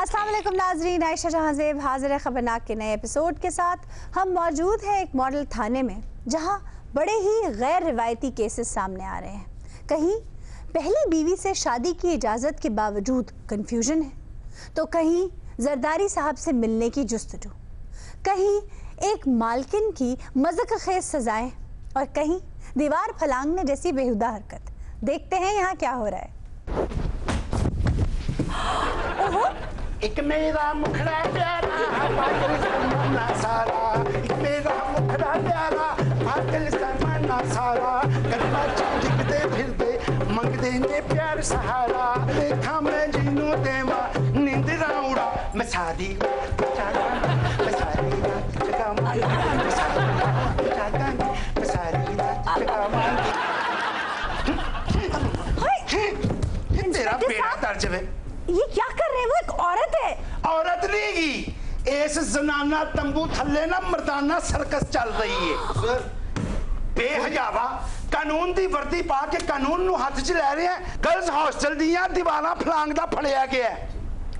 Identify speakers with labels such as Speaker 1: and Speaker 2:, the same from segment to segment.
Speaker 1: अस्सलाम वालेकुम नाजरीन, आयशा जहांजेब हाजिर है खबरनाक के नए एपिसोड के साथ। हम मौजूद हैं एक मॉडल थाने में जहां बड़े ही गैर रिवायती केसेस सामने आ रहे हैं। कहीं पहली बीवी से शादी की इजाज़त के बावजूद कन्फ्यूजन है, तो कहीं जरदारी साहब से मिलने की जुस्तजू, कहीं एक मालकिन की मज़ाक खेज सजाएं और कहीं दीवार फलांगने जैसी बेहुदा हरकत। देखते हैं यहाँ क्या हो रहा है। ओहो,
Speaker 2: एक मेरा मुखड़ा प्यारा पागल समाना सारा, एक मेरा मुखड़ा प्यारा पागल समाना सारा, गरबा चमकते फिरते मंग देंगे प्यार सहारा, देखा मैं जीनो देवा नींद राउड़ा मैं सारी मैं सारी रात जगा मार मैं सारी रात मैं सारी रात जगा मार। तेरा बेड़ा दर्ज है।
Speaker 1: ये क्या कर रहे हैं? वो एक औरत है।
Speaker 2: औरत नहीं, इस जनाना तंबू थल्ले ना मर्दाना सर्कस चल रही है। सर बेहजावा कानून दी वर्दी पा के कानून नु हाथ च ले रहे हैं। गर्ल्स हॉस्टल दियां दीवाना फलांगदा फड़िया गया है।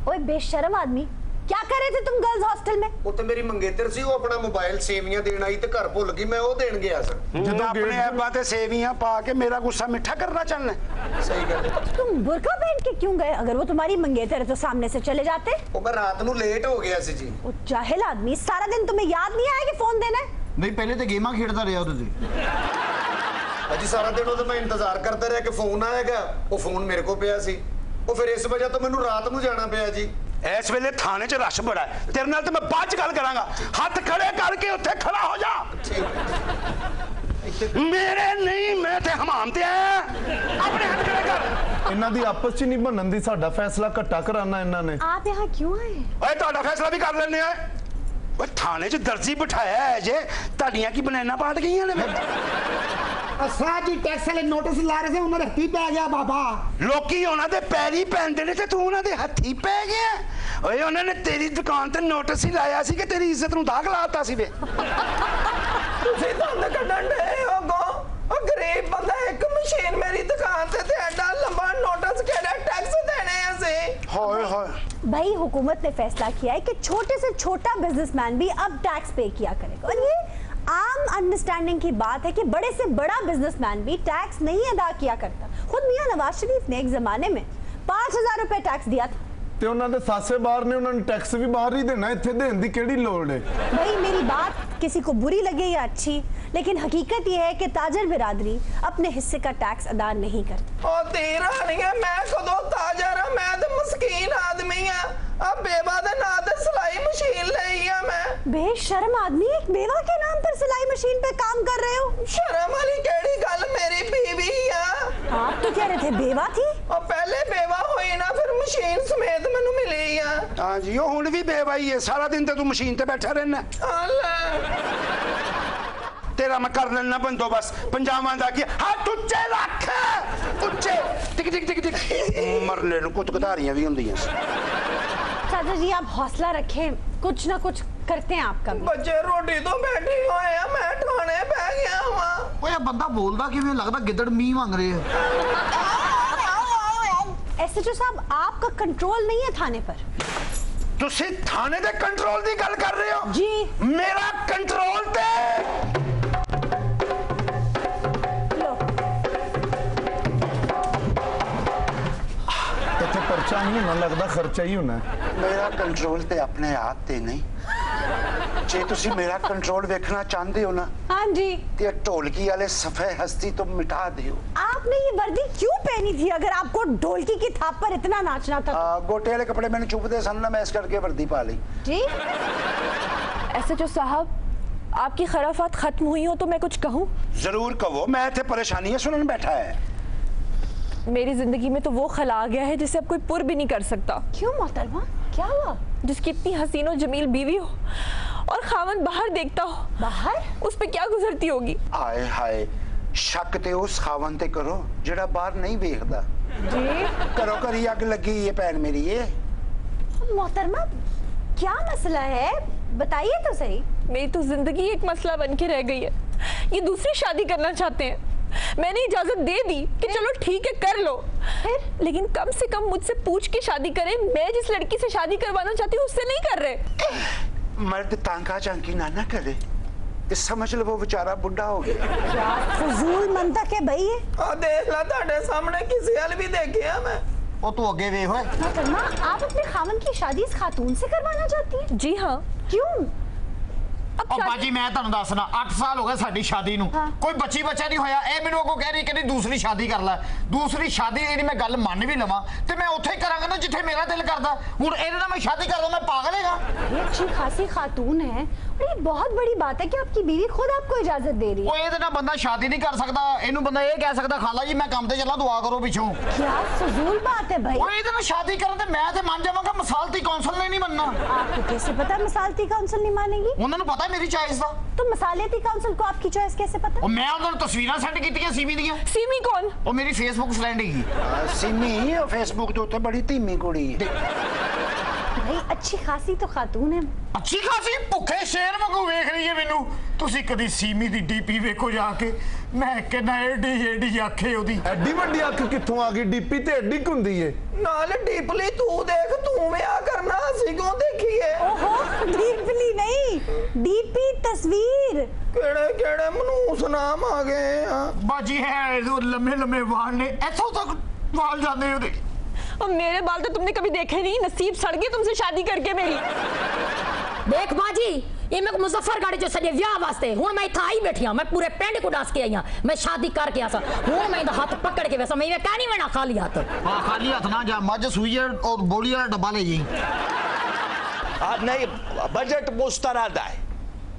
Speaker 1: ओए बेशरम आदमी, क्या कर रहे थे तुम गर्ल्स हॉस्टल में?
Speaker 3: वो तो मेरी मंगेतर सी, वो अपना मोबाइल सेवियां देन आई ते घर भुल गई, मैं वो देन गया सर।
Speaker 2: जब अपने ऐबा ते सेवियां पा के मेरा गुस्सा मिठा करना चाहना है।
Speaker 3: सही गल।
Speaker 1: तुम बुर्का पहन के क्यों गए? अगर वो तुम्हारी मंगेतर है तो सामने से चले जाते।
Speaker 3: वो मैं रात नु लेट हो गया सी जी।
Speaker 1: वो जाहिल आदमी, सारा दिन तुम्हें याद नहीं आया कि फोन देना है?
Speaker 4: नहीं पहले तो गेमां खेलता रहा तुझे।
Speaker 3: अजी सारा दिन वो तो मैं इंतजार करता रहा कि फोन आएगा, वो फोन मेरे को पिया सी। वो फिर इस वजह तो मैनू रात नु जाना पिया जी।
Speaker 2: इस वेले थाने च रश बड़ा है, तेरे नाल तो मैं बाद च गल करांगा। हाथ खड़े करके उत्थे खड़ा हो जा। मेरे नहीं, मैं ते हमाम ते आया। अपने हाथ खड़े कर।
Speaker 4: इन्हां दी आपस च नहीं बनन दी, साडा फैसला घट्टा कराना इन्हां ने।
Speaker 1: आप यहाँ क्यों आए?
Speaker 2: ओए ਤੁਹਾਡਾ फैसला भी कर लेने हैं। ओए थाने च दर्जी बिठाया है जे, ਤੁਹਾਡੀਆਂ की बनैना पाट गईयां ने।
Speaker 5: साजी टैक्स वाले नोटिस ला रहे थे, उन्होंने हत्थी पै गया बाबा।
Speaker 2: लोकी ਉਹਨਾਂ ਦੇ ਪੈਰੀ ਪੈਂਦੇ ਨੇ ਤੇ ਤੂੰ ਉਹਨਾਂ ਦੇ ਹੱਥੀ ਪੈ ਗਿਆ। ਓਏ ਉਹਨਾਂ ਨੇ ਤੇਰੀ ਦੁਕਾਨ ਤੇ ਨੋਟਿਸ ਹੀ ਲਾਇਆ ਸੀ ਕਿ ਤੇਰੀ ਇੱਜ਼ਤ ਨੂੰ ਦਾਗ ਲਾਤਾ ਸੀ ਵੇ।
Speaker 6: ਤੁਸੀਂ ਦੰਦ ਕੱਢਣ ਦੇ ਹੋ ਗੋ। ਉਹ ਗਰੀਬ ਬੰਦਾ, ਇੱਕ ਮਸ਼ੀਨ ਮੇਰੀ ਦੁਕਾਨ ਤੇ ਐਡਾ ਲੰਬਾ ਨੋਟਿਸ ਕਿਹੜਾ टैक्स देने ਅਸੀਂ।
Speaker 2: हाय हाय
Speaker 1: भाई हुकूमत ने फैसला किया है कि छोटे से छोटा बिजनेसमैन भी अब टैक्स पे किया करेगा, और ये आम अंडरस्टैंडिंग की बात है कि बड़े से बड़ा बिजनेसमैन भी टैक्स नहीं अदा किया करता। खुद मियां नवाज शरीफ ने एक जमाने में 5,000 रुपए टैक्स दिया था।
Speaker 4: ते उन्हां दे सासे बाहर ने, उन्हां ने टैक्स भी बाहर ही देना, इत्थे देण दी केड़ी लोड़ है?
Speaker 1: भाई मेरी बात किसी को बुरी लगे या अच्छी, लेकिन हकीकत ये है कि ताजर बिरादरी अपने हिस्से का टैक्स अदा नहीं करती।
Speaker 6: ओ तेरा नहीं है, मैं कदों ताजर हां, मैं तो मस्कीन आदमी हां। अब बेवा दे नाम ते सिलाई मशीन लई हां मैं।
Speaker 1: बेशर्म आदमी, एक बेवा के नाम पर सिलाई मशीन पे काम कर रहे हो?
Speaker 6: शर्म वाली केड़ी गल, मेरी बीवी हां।
Speaker 1: आप तो कह रहे थे बेवा थी।
Speaker 6: और पहले बेवा हुई ना, फिर मशीन समेत मैनू मिली हां।
Speaker 2: हाँ जी, वो हुण भी बेवाई है। सारा दिन तो तू मशीन ते बैठा रहना। तेरा मैं कर लेना बंदोबस्त। पंजाबां दा की हाथ उच्चे रख, उच्चे टिक टिक टिक टिक। मरने नूं कुछ गधारियां भी हुंदियां।
Speaker 1: चाचा जी आप हौसला रखें, कुछ ना कुछ करते हैं आपका भी।
Speaker 6: बच्चे रोटी तो बैठी हुए हैं, मैं ठाणे पै गया हां।
Speaker 4: ओए बंदा बोलदा किवें लगदा गिद्दड़ मींह मांग रहे हैं।
Speaker 1: एसएचओ साहब, आपका कंट्रोल नहीं है थाने पर।
Speaker 2: तुसी थाने दे कंट्रोल दी गल कर रहे हो
Speaker 1: जी?
Speaker 2: मेरा कंट्रोल ते
Speaker 4: इत्थे पर्चा नहीं होना, लगदा खर्चा ही होना।
Speaker 2: मेरा कंट्रोल ते अपने आप ते नहीं। जे तुसी मेरा कंट्रोल देखना चाहते हो ना,
Speaker 1: हाँ जी,
Speaker 2: ते ढोलकी वाले सफे हस्ती तो मिटा दियो।
Speaker 1: आपने ये वर्दी क्यों पहनी थी अगर आपको ढोलकी की थाप पर इतना नाचना था?
Speaker 2: गोटे वाले कपड़े मैंने चुभते सन ना, मैं इस करके वर्दी पा ली।
Speaker 1: जी
Speaker 7: एसएचओ साहब, आपकी खराफात खत्म हुई हो तो मैं कुछ कहूँ?
Speaker 2: जरूर कहो, मैं इत्थे परेशानियां सुनन बैठा है।
Speaker 7: मेरी जिंदगी में तो वो खला आ गया है जिसे अब कोई पुर भी नहीं कर सकता।
Speaker 1: क्यों मोहतरमा, क्या हुआ?
Speaker 7: जिसकी इतनी हसीन और जमील बीवी हो और खावन बाहर देखता हो,
Speaker 1: बाहर
Speaker 7: उस पे क्या गुजरती होगी।
Speaker 2: आए हाय, शक ते उस खावन ते करो जेड़ा बाहर नहीं देखदा।
Speaker 7: जी
Speaker 2: करो करी अग लगी ये पैन मेरी। ये
Speaker 1: मोहतरमा क्या मसला है, बताइए तो सही।
Speaker 7: मेरी तो जिंदगी एक मसला बन के रह गई है। ये दूसरी शादी करना चाहते हैं, मैंने इजाजत दे दी कि चलो ठीक है कर लो, लेकिन कम से कम मुझसे पूछ के शादी करें। मैं जिस लड़की से शादी करवाना चाहती हूँ उससे नहीं कर रहे।
Speaker 2: मर्द तांका चांकी ना करे, इस समझ लो वो बेचारा बुढ़ा हो गया।
Speaker 1: क्या फजूल मंतक है भाई ये।
Speaker 6: देख ला ताड़े सामने किसी हल भी देखे है मैं।
Speaker 3: ਉਹ ਤੂੰ ਅੱਗੇ ਵੇਖ ਓਏ।
Speaker 1: मोहतरमा, आप अपने खामन की शादी इस खातून से करवाना चाहती हैं?
Speaker 7: जी हाँ।
Speaker 1: क्यों? अब
Speaker 3: ਉਹ
Speaker 1: शादी-
Speaker 3: ਬਾਜੀ ਮੈਂ ਤੁਹਾਨੂੰ ਦੱਸਣਾ 8 ਸਾਲ ਹੋ ਗਏ ਸਾਡੀ ਸ਼ਾਦੀ ਨੂੰ,
Speaker 1: ਹਾਂ।
Speaker 3: ਕੋਈ ਬੱਚੀ ਬੱਚਾ ਨਹੀਂ ਹੋਇਆ। ਇਹ ਮੈਨੂੰ ਅੱਗੋਂ ਕਹਿ ਰਹੀ ਕਹਿੰਦੀ ਦੂਸਰੀ ਸ਼ਾਦੀ ਕਰ ਲੈ। ਦੂਸਰੀ ਸ਼ਾਦੀ ਇਹਦੀ ਮੈਂ ਗੱਲ ਮੰਨ ਵੀ ਲਵਾਂ ਤੇ ਮੈਂ ਉੱਥੇ ਹੀ ਕਰਾਂਗਾ ਨਾ ਜਿੱਥੇ ਮੇਰਾ ਦਿਲ ਕਰਦਾ। ਹੁਣ ਇਹਦੇ ਨਾਲ ਮੈਂ ਸ਼ਾਦੀ ਕਰਦਾ, ਮੈਂ ਪਾਗਲ ਹੈਗਾ?
Speaker 1: ये अच्छी खासी खातून है और ये बहुत बड़ी बात है कि आपकी बीवी खुद आपको इजाजत दे रही है।
Speaker 3: ਉਹ ਇਹਦੇ ਨਾਲ ਬੰਦਾ ਸ਼ਾਦੀ ਨਹੀਂ ਕਰ ਸਕਦਾ। ਇਹਨੂੰ ਬੰਦਾ ਇਹ ਕਹਿ ਸਕਦਾ ਖਾਲਾ ਜੀ ਮੈਂ ਕੰਮ ਤੇ ਚੱਲਾਂ, ਦੁਆ ਕਰੋ ਪਿੱਛੋਂ।
Speaker 1: क्या फजूल बात है भाई।
Speaker 3: ਉਹ ਇਹਦੇ ਨਾਲ ਸ਼ਾਦੀ ਕਰਨ ਤੇ ਮੈਂ ਤੇ ਮੰਨ ਜਾਵਾਂਗਾ, ਮਸਾਲਤੀ ਕੌਂਸਲ ਨੇ ਨਹੀਂ ਮੰਨਣਾ।
Speaker 1: आपको कैसे पता मसालती काउंसिल नहीं मानेगी?
Speaker 3: ਉਹਨਾਂ ਨੂੰ ਪਤਾ ਮੇਰੀ ਚॉइस ਦਾ।
Speaker 1: तो मसालेती काउंसिल को आपकी चॉइस कैसे पता?
Speaker 3: ਉਹ ਮੈਂ ਉਹਨਾਂ ਨੂੰ ਤਸਵੀਰਾਂ ਸੈਂਡ ਕੀਤੀਆਂ ਸੀਮੀ ਦੀਆਂ।
Speaker 7: सीमी कौन?
Speaker 3: ਉਹ ਮੇਰੀ ਫੇਸਬੁੱਕ ਫਰੈਂਡ ਹੈਗੀ।
Speaker 2: सिमी और फेसबुक के उत्ते बड़ी धीमी कुड़ी है।
Speaker 1: भाई अच्छी खासी तो खातून है।
Speaker 3: ਅੱਛੀ ਖਾਸੀ ਭੁੱਖੇ ਸ਼ੇਰ ਵਾਂਗੂ ਵੇਖ ਰਹੀ ਹੈ ਮੈਨੂੰ। ਤੁਸੀਂ ਕਦੀ ਸੀਮੀ ਦੀ ਡੀਪੀ ਵੇਖੋ ਜਾ ਕੇ। ਮੈਂ ਕਹਿੰਦਾ ਏਡੀ ਅੱਖੇ ਉਹਦੀ।
Speaker 4: ਐਡੀ ਵੱਡੀ ਅੱਖ ਕਿੱਥੋਂ ਆ ਗਈ? ਡੀਪੀ ਤੇ ਐਡੀ ਕੁ ਹੁੰਦੀ ਏ।
Speaker 6: नाल डीपली तू देख, तू विआह करना, असी क्यों देखिए?
Speaker 1: ओहो, डीपली नहीं, डीपी तस्वीर।
Speaker 6: केड़े केड़े मनूस नाम आ गए हैं।
Speaker 3: ਬਾਜੀ ਹੈ ਉਹ ਲੰਮੇ ਵਾਲ ਨੇ, ਇੱਥੋਂ ਤੱਕ ਵਾਲ ਜਾਂਦੇ ਉਹਦੇ।
Speaker 7: और मेरे बाल तो तुमने कभी देखे नहीं, नसीब सड़ गई तुमसे शादी करके मेरी।
Speaker 8: देख बाजी, ये मैं मुजफ्फर गाड़ी जो सजे व्याह वास्ते हूं मैं इथा आई बैठी हां, मैं पूरे पिंड को डास के आई हां, मैं शादी करके आसा हूं, मैं इदा हाथ पकड़ के वैसा मैं कह नहीं वेना खाली हाथ।
Speaker 3: ਹਾਂ ਖਾਲੀ ਹੱਥ ਨਾ ਜਾ, ਮੱਝ ਸੂਈ ਹੈ ਔਰ ਬੋਲੀ ਵਾਲਾ ਡੱਬਾ ਲੈ ਜੀ।
Speaker 9: नहीं, बजट मुस्तरद है,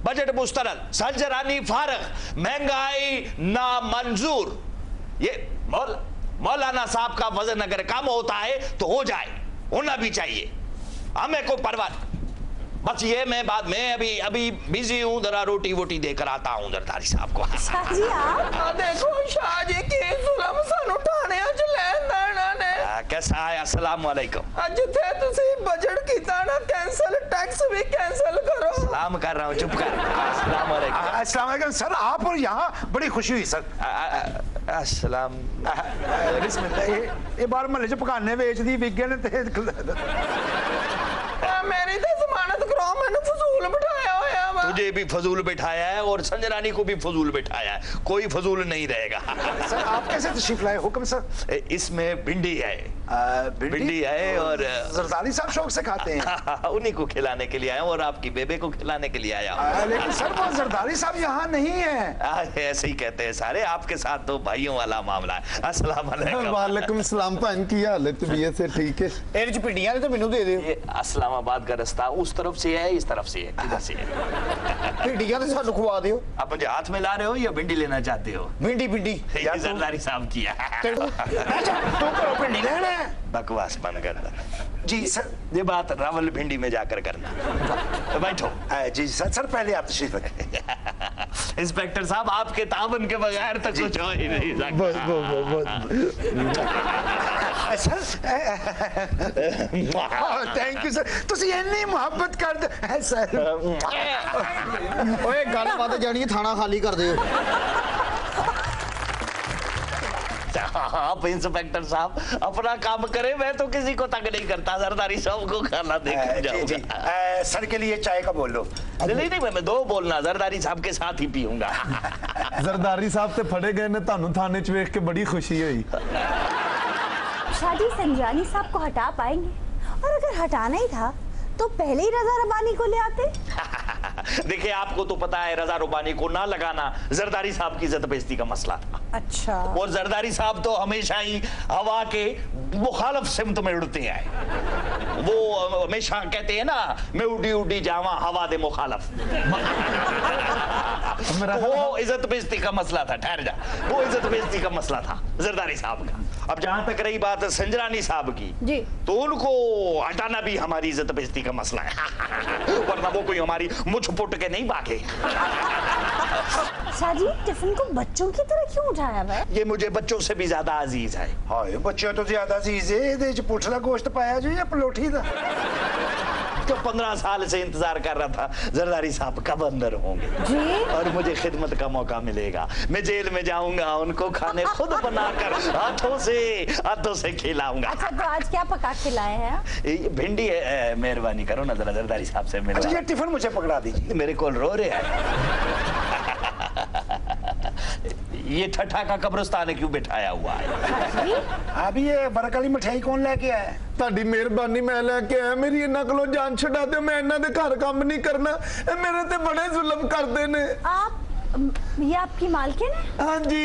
Speaker 9: बजट मुस्तरद, संजरानी फारग, महंगाई ना मंजूर। ये मौलाना साहब का वजन अगर कम होता है तो हो जाए, होना भी चाहिए, हमें को परवाह। बस ये मैं बाद में अभी बिजी हूँ, जरा रोटी वोटी देकर आता हूँ जरदारी साहब को।
Speaker 1: शाह जी आप?
Speaker 6: देखो शाह जी की जुलम सानू ठाणे च लैन देना ने।
Speaker 9: कैसा है? अस्सलाम वालेकुम।
Speaker 6: जिथे तुसी बजट कीता ना कैंसल, टैक्स भी कैंसल करो।
Speaker 9: सलाम कर रहा हूँ, चुप कर। अस्सलाम वालेकुम।
Speaker 2: अस्सलाम वालेकुम सर, आप और यहाँ बड़ी खुशी हुई सर।
Speaker 9: अस्सलाम।
Speaker 2: बिस्मिल्लाह, ये बार महल्ले च पकाने बेचदी विगन ते
Speaker 6: मेरी तो जमानत करो, मैंने फजूल बिठाया होया वा।
Speaker 9: तुझे भी फजूल बिठाया है और संजरानी को भी फजूल बिठाया है, कोई फजूल नहीं रहेगा।
Speaker 2: सर आप कैसे तशरीफ लाए? हुक्म सर।
Speaker 9: इसमें भिंडी है, भिंडी है और
Speaker 2: जरदारी साहब शौक से खाते हैं।
Speaker 9: उन्हीं को खिलाने के लिए आया हूं और आपकी बेबे को खिलाने के लिए आया हूं।
Speaker 2: लेकिन सर वो जरदारी साहब यहाँ नहीं है।
Speaker 9: ऐसे ही कहते हैं सारे, आपके साथ तो भाइयों वाला मामला है। अस्सलाम वालेकुम।
Speaker 4: वालेकुम सलाम भैन, की हाल है? तबीयत से ठीक है?
Speaker 3: ਇਹਦੇ ਚ ਪਿੰਡੀਆਂ ਨੇ ਤਾਂ ਮੈਨੂੰ ਦੇ ਦਿਓ।
Speaker 9: ये इस्लामाबाद का रास्ता उस तरफ से है, इस तरफ से है, किधर से है?
Speaker 3: ਪਿੰਡੀਆਂ ਤੇ ਸਾਨੂੰ ਖਵਾ ਦਿਓ।
Speaker 9: आप मुझे हाथ में ला रहे हो या भिंडी लेना चाहते हो?
Speaker 3: भिंडी
Speaker 9: ये जरदारी साहब की है।
Speaker 2: तो करो भिंडी लेना है।
Speaker 9: बकवास बंद कर दो।
Speaker 2: जी सर।
Speaker 9: ये बात रावल भिंडी में जाकर करना। तो बैठो।
Speaker 2: जी सर, सर पहले आप तशरीफ रखें।
Speaker 9: इंस्पेक्टर साहब आपके ताबन के बगैर तो कुछ हो ही नहीं
Speaker 2: सर थैंक यू सर, तुसी इन्नी मोहब्बत करते सर।
Speaker 3: ਓਏ ਗੱਲਬਾਤ ਜਾਣੀ ਥਾਣਾ ਖਾਲੀ ਕਰ ਦਿਓ।
Speaker 9: आप इंस्पेक्टर साहब अपना काम करें, मैं तो किसी को तंग नहीं करता, जरदारी साहब को खाना देकर जाऊंगा।
Speaker 2: सर के लिए चाय का बोल लो।
Speaker 9: नहीं, मैं दो बोलना, जरदारी साहब के साथ ही पीऊंगा।
Speaker 4: जरदारी साहब ते फड़े गए ने, तानू थाने च वेख के बड़ी खुशी हुई।
Speaker 1: शाह जी संजरानी साहब को हटा पाएंगे? और अगर हटाना ही था तो पहले ही रजा रबानी को ले आते।
Speaker 9: देखिए आपको तो पता है रजा रुबानी को ना लगाना जरदारी साहब की इज्जत बेइज्जती का मसला था।
Speaker 1: अच्छा।
Speaker 9: और जरदारी साहब तो हमेशा ही हवा के मुखालफ सिमत में उड़ते हैं। वो हमेशा कहते हैं ना, मैं उड़ी उड़ी जावा हवा दे मुखालफ। वो इज्जत बेइज्जती का मसला था, ठहर जा, वो इज्जत बेइज्जती का मसला था जरदारी साहब का। अब जहां तक रही बात संजरानी साहब की,
Speaker 1: जी,
Speaker 9: तो उनको हटाना भी हमारी इज्जत बेइज्जती का मसला है। वरना वो कोई हमारी मुझ पुट के नहीं भागे।
Speaker 1: शाह जी टिफिन को बच्चों की तरह क्यों उठाया हुआ है?
Speaker 9: ये मुझे बच्चों से भी ज्यादा अजीज है।
Speaker 2: हाय बच्चों तो ज्यादा अजीज है। ਇਹਦੇ ਚ ਪੁੱਠ ਦਾ ਗੋਸ਼ਤ ਪਾਇਆ ਜੀ ਜਾਂ ਪਲੋਠੀ ਦਾ?
Speaker 9: तो 15 साल से इंतजार कर रहा था जरदारी साहब कब अंदर होंगे
Speaker 1: जी?
Speaker 9: और मुझे खिदमत का मौका मिलेगा। मैं जेल में जाऊंगा, उनको खाने खुद बनाकर हाथों से खिलाऊंगा।
Speaker 1: अच्छा, तो आज क्या पका खिलाए हैं?
Speaker 9: ये भिंडी है, मेहरबानी करो ना जरा जरदारी साहब से मिलवा।
Speaker 5: अच्छा, ये टिफिन मुझे पकड़ा दीजिए।
Speaker 9: मेरे को रो रहे हैं। ये ठठा का कब्रिस्तान क्यों बिठाया हुआ है?
Speaker 5: अभी ये बरकली मिठाई कौन लेके आया?
Speaker 4: ਤੁਹਾਡੀ ਮਿਹਰਬਾਨੀ ਮੈਂ ਲੈ ਕੇ ਆਇਆ। ਮੇਰੀ ਇਹਨਾਂ ਕੋਲੋਂ ਜਾਨ ਛਡਾ ਦਿਓ, ਮੈਂ ਇਹਨਾਂ ਦੇ ਘਰ ਕੰਮ ਨਹੀਂ ਕਰਨਾ। ਇਹ ਮੇਰੇ ਤੇ ਬੜੇ ਜ਼ੁਲਮ ਕਰਦੇ ਨੇ।
Speaker 1: आप ये आपकी मालकिन है?
Speaker 4: ਹਾਂਜੀ,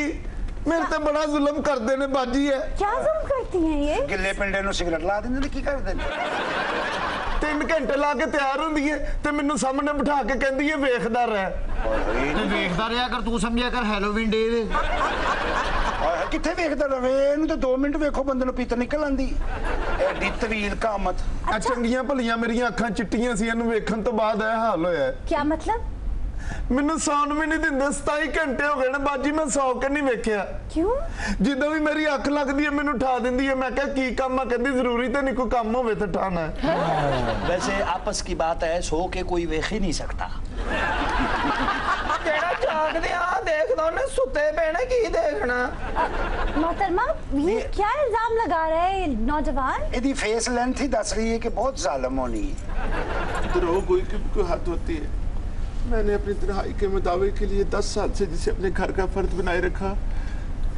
Speaker 4: ਮੇਰੇ ਤੇ ਬੜਾ ਜ਼ੁਲਮ ਕਰਦੇ ਨੇ ਬਾਜੀ ਹੈ।
Speaker 1: क्या जुल्म करती हैं ये?
Speaker 5: गिले पिंडे नु सिगरेट ला देंगे तो की कर देंगे?
Speaker 4: 3 ਘੰਟੇ ਲਾ ਕੇ ਤਿਆਰ ਹੁੰਦੀ ਹੈ ਤੇ ਮੈਨੂੰ ਸਾਹਮਣੇ ਬਿਠਾ ਕੇ ਕਹਿੰਦੀ ਹੈ ਵੇਖਦਾ ਰਹਿ।
Speaker 3: ਤੇ ਵੇਖਦਾ ਰਿਹਾ ਕਰ, ਤੂੰ ਸਮਝਿਆ ਕਰ ਹੈਲੋਵੀਨ ਡੇ ਦੇ।
Speaker 5: ਓਏ ਕਿੱਥੇ ਵੇਖਦਾ ਰਵੇ? ਇਹਨੂੰ ਤਾਂ 2 ਮਿੰਟ ਵੇਖੋ ਬੰਦੇ ਨੂੰ ਪੀਤ ਨਿਕਲ ਆਂਦੀ। ਐਡੀ ਤਵੀਲ ਕਾਮਤ।
Speaker 4: ਆ ਚੰਗੀਆਂ ਭਲੀਆਂ ਮੇਰੀਆਂ ਅੱਖਾਂ ਚਿੱਟੀਆਂ ਸੀ, ਇਹਨੂੰ ਵੇਖਣ ਤੋਂ ਬਾਅਦ ਇਹ ਹਾਲ ਹੋਇਆ।
Speaker 1: क्या मतलब?
Speaker 4: ਮੈਨੂੰ ਸੌਣ ਵੀ ਨਹੀਂ ਦਿੰਦੇ। 27 ਘੰਟੇ ਹੋ ਗਏ ਨੇ ਬਾਜੀ, ਮੈਂ ਸੌ ਕੇ ਨਹੀਂ ਵੇਖਿਆ।
Speaker 1: क्यों?
Speaker 4: ਜਦੋਂ ਵੀ ਮੇਰੀ ਅੱਖ ਲੱਗਦੀ ਹੈ ਮੈਨੂੰ ਠਾ ਦਿੰਦੀ ਹੈ। ਮੈਂ ਕਿਹਾ ਕੀ ਕੰਮ ਆ? ਕਹਿੰਦੀ ਜ਼ਰੂਰੀ ਤਾਂ ਨਹੀਂ, ਕੋਈ ਕੰਮ ਹੋਵੇ ਤਾਂ ਠਾਣਾ ਹੈ।
Speaker 9: वैसे आपस की बात है, सो के कोई वेख ही नहीं सकता।
Speaker 6: ਕਿਹੜਾ ਜਾਗਦੇ ਆ ਦੇਖਦਾ ਉਹਨੇ ਸੁੱਤੇ ਪਏ ਨੇ ਕੀ ਦੇਖਣਾ।
Speaker 1: मोहतरमा, ये क्या इल्जाम लगा रहे हैं ये नौजवान?
Speaker 5: ਇਹਦੀ फेस लेंथ ही दस रही है कि बहुत जालिम होनी है।
Speaker 4: दरोगोई की कोई हद होती है। मैंने अपनी तन्हाई के मुताबिक के लिए 10 साल से जिसे अपने घर का फर्द बनाए रखा,